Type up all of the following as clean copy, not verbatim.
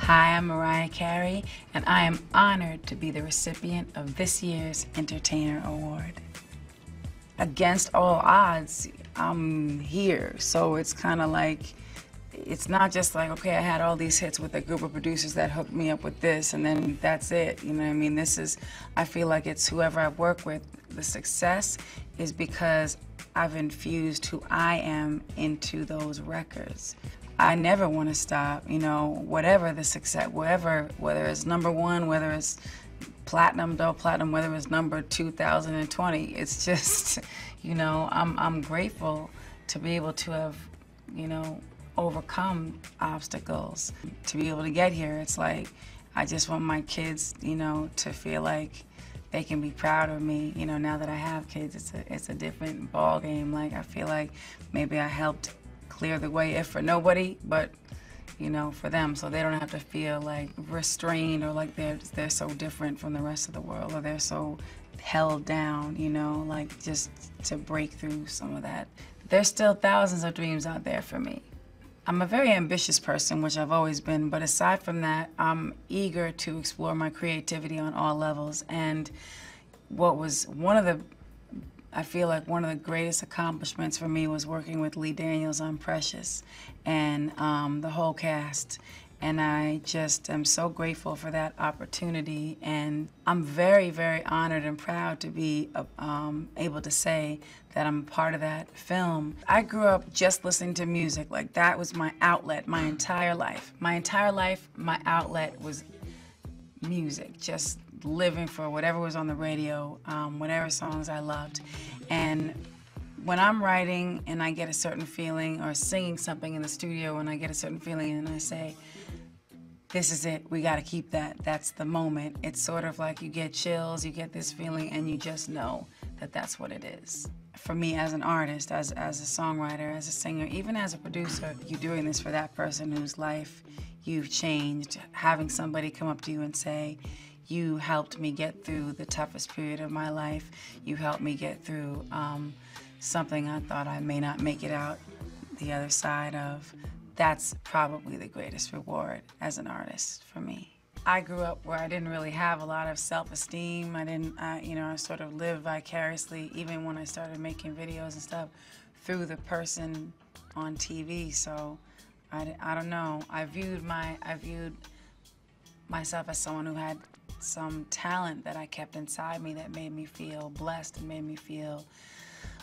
Hi, I'm Mariah Carey, and I am honored to be the recipient of this year's Entertainer Award. Against all odds, I'm here, so it's kind of like, it's not just like, okay, I had all these hits with a group of producers that hooked me up with this, and then that's it, you know what I mean? This is, I feel like it's whoever I work with. The success is because I've infused who I am into those records. I never want to stop, you know, whatever the success, whether it's #1, whether it's platinum, double platinum, whether it's number 2020. It's just, you know, I'm grateful to be able to have, you know, overcome obstacles, to be able to get here. It's like, I just want my kids, you know, to feel like they can be proud of me. You know, now that I have kids, it's a different ball game. Like, I feel like maybe I helped clear the way, if for nobody, but you know, for them, so they don't have to feel like restrained or like they're so different from the rest of the world, or they're so held down, you know, like just to break through some of that. There's still thousands of dreams out there for me. I'm a very ambitious person, which I've always been, but aside from that, I'm eager to explore my creativity on all levels. And what was I feel like one of the greatest accomplishments for me was working with Lee Daniels on Precious and the whole cast. And I just am so grateful for that opportunity. And I'm very, very honored and proud to be able to say that I'm part of that film. I grew up just listening to music. Like, that was my outlet my entire life. My entire life, my outlet was music, just living for whatever was on the radio, whatever songs I loved. And when I'm writing and I get a certain feeling, or singing something in the studio and I get a certain feeling and I say, this is it, we gotta keep that, that's the moment. It's sort of like you get chills, you get this feeling, and you just know that that's what it is. For me as an artist, as a songwriter, as a singer, even as a producer, you're doing this for that person whose life you've changed. Having somebody come up to you and say, you helped me get through the toughest period of my life. You helped me get through something I thought I may not make it out the other side of. That's probably the greatest reward as an artist for me. I grew up where I didn't really have a lot of self-esteem. You know, I sort of lived vicariously, even when I started making videos and stuff, through the person on TV. So I don't know. I viewed myself as someone who had some talent that I kept inside me that made me feel blessed and made me feel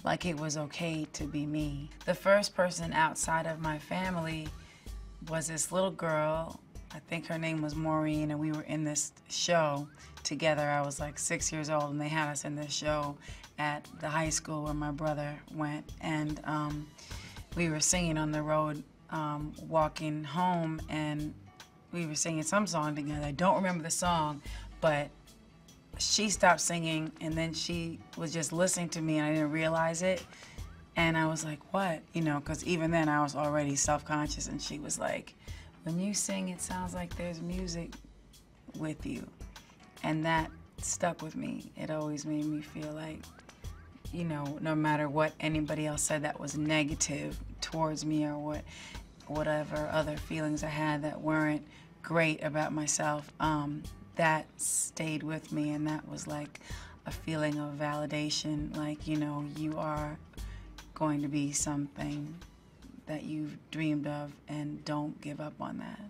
like it was okay to be me. The first person outside of my family was this little girl. I think her name was Maureen, and we were in this show together. I was like 6 years old, and they had us in this show at the high school where my brother went. And we were singing on the road, walking home, and we were singing some song together. I don't remember the song, but she stopped singing, and then she was just listening to me, and I didn't realize it. And I was like, what? You know, because even then I was already self-conscious, and she was like, when you sing, it sounds like there's music with you. And that stuck with me. It always made me feel like, you know, no matter what anybody else said that was negative towards me, or whatever other feelings I had that weren't great about myself, that stayed with me, and that was like a feeling of validation, like, you know, you are going to be something that you've dreamed of, and don't give up on that.